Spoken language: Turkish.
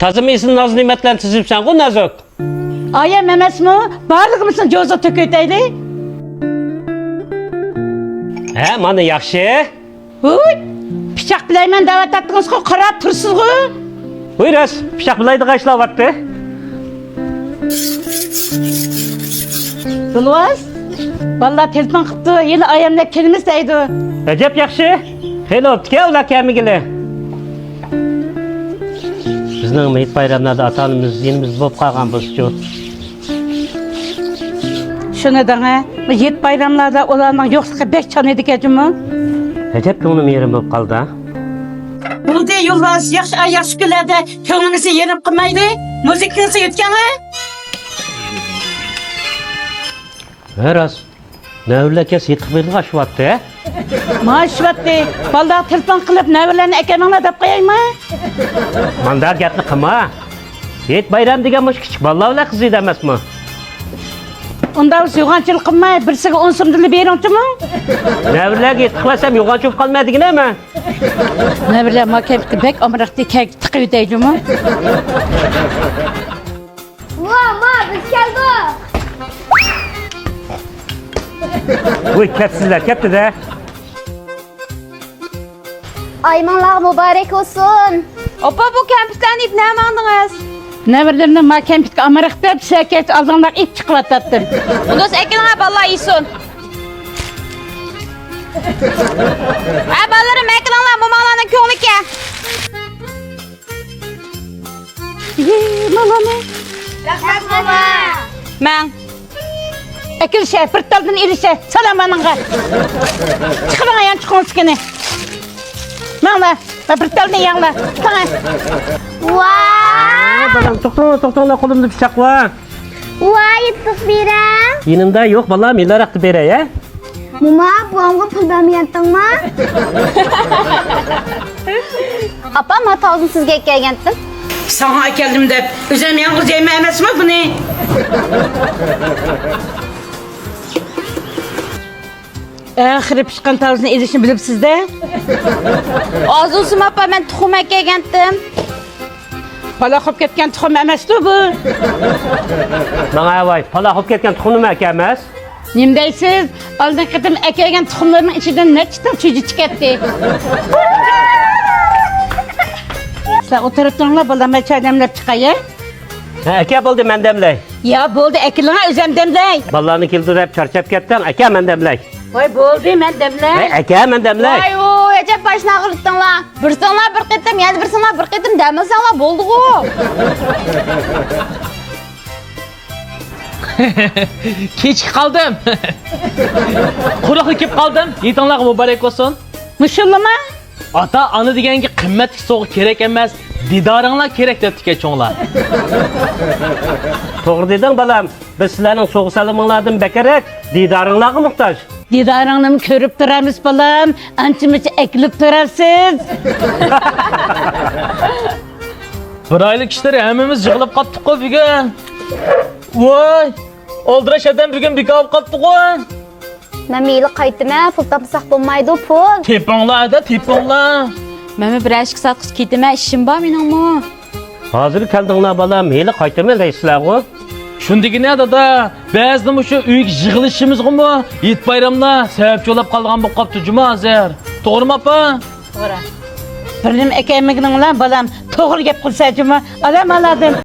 Tazımıyısın naz nimetlerini tizipsen bu Nazok. Ayam emas mı? Barlığımızın joza tököteydi. He, mana yaxshi. Uy, pichaq bilayman davat attınız ku, qarab tursiz ku. Buyuruz, pişak bilaydiga ishlayapti. Zulvaz, vallahi telefon qıptı, yine ayamla kelimiz deydi. Acep yaxshi. Xeyli o'pti-ku ular kelmigili. Bizning Meyit bayramlarda ata-onamiz yenimiz bo'lib qolgan bo'lsa-chu. Şunu dana, bu yet bayramlarda olanlar yoxsıqa bek çan edik ecimi. Acep ko'nglim yerim bo'lib qoldi. Buldu Yılmaz, yaxşı günlerde köngünüzü yerim qılmaydı. Müzikinizi yutkan ha? Biraz Navla kes yetib berdi ashvatdi. Maşvatdi, vallahi telefon qilib navlarni akamanglar deb qo'yaymi? Manda gapni qilma. Yet bayram degan mush kichik bolalar qizida emasmi? Unda yo'g'onchilik qilmay, birsiga 10 so'mdili beringchimi? Navlarga yetib qilsam yo'g'onchib qolmaydiginami? Navlar makabga bek omraqdi kek tiqib deydimi? Mama biz geldik. Voy kapsizlar kaptida. Aymanlar mübarek olsun. Opa bu kampüsten ip ne mandınız? Navlarni makabga omraq deb shakat oldinlar ip chiqib atdi. Bundos ekilene vallahi iyisin. Ballarım ekilene mamalarının köğlü ke. Malama. Rahmet baba. Ben. Akil şey, pırtaldın irişe, salam ananga. Çıkın ayağın çıkın sikini. Mağla, pırtaldın yağla. Tamam. Vay. Balam to'xtanglar qo'limda pichoq bor. Vay yettik birem. Yenimda yo'q balam, menlaraqni beray ya. Mama buamga pul bermeyenttin mi? Apa ma tavzın sizge gelgendim. Sana geldim de, üzüm yalnız yeme emes mi bu ne? Ahire pişkan tarzını edişini bilip sizde. Az olsun apa ben tohum ekleyendim. Pala xo'p ketgan tuxum emasdi bu. Mana voy, pala olib ketgan tuxumim aka emas. Nim deysiz? Oldin qitim ekelgan tuxumlarning ichidan nechta chuji chiqatdi. Sen o'tirib turinglar, bolam choy demlab chiqay. Ha, aka bo'ldi, men demlay. Ya bo'ldi, akilingga o'zim demlay. Bolalarni keltirib charchab ketdim, aka men demlay. Voy bo'ldi, men demlay. Hey, aka men demlay. Vay o, ecep başına kırıttın la. Bir sana bir kıttım, yani bir sana bir kıttım demesen la boldu o. Keç kaldım. Kuraklı kep kaldım. Yiğitanlar mübarek olsun. Muşullama? Ata anı degen ki kıymetli soğuk gerek emez. Didarınla gerek depti keçonlar. To'g'ri deding balam. Biz sizlarning so'g'salinglardan bekarak didoringlarga muhtoj. Didaringni ko'rib turamiz bolam. Ancha-muncha ekilib turarsiz. Bir aylık işleri hemimiz yığılıp kattık o bugün. Vay. Oldıraş eden bugün bir kav kattık o. Ben meyli kayıttım ha, pul tapısak bulmaydı pul. Tiponla da tiponla. Meme bir aşk satkız kitime işim var benim ama. Hozir keldinglar balam, meyli qaytaman deysizlar-ku. Şundaki ne da bazı şu uyuk yığılışımız mı? Yiğit bayramda sebepçi olup kalgan bu kaptı cuma hazır. Doğru mu apa? Birim ekanliginglar bolam, to'g'ri gap qilsajimi? Alam aladim.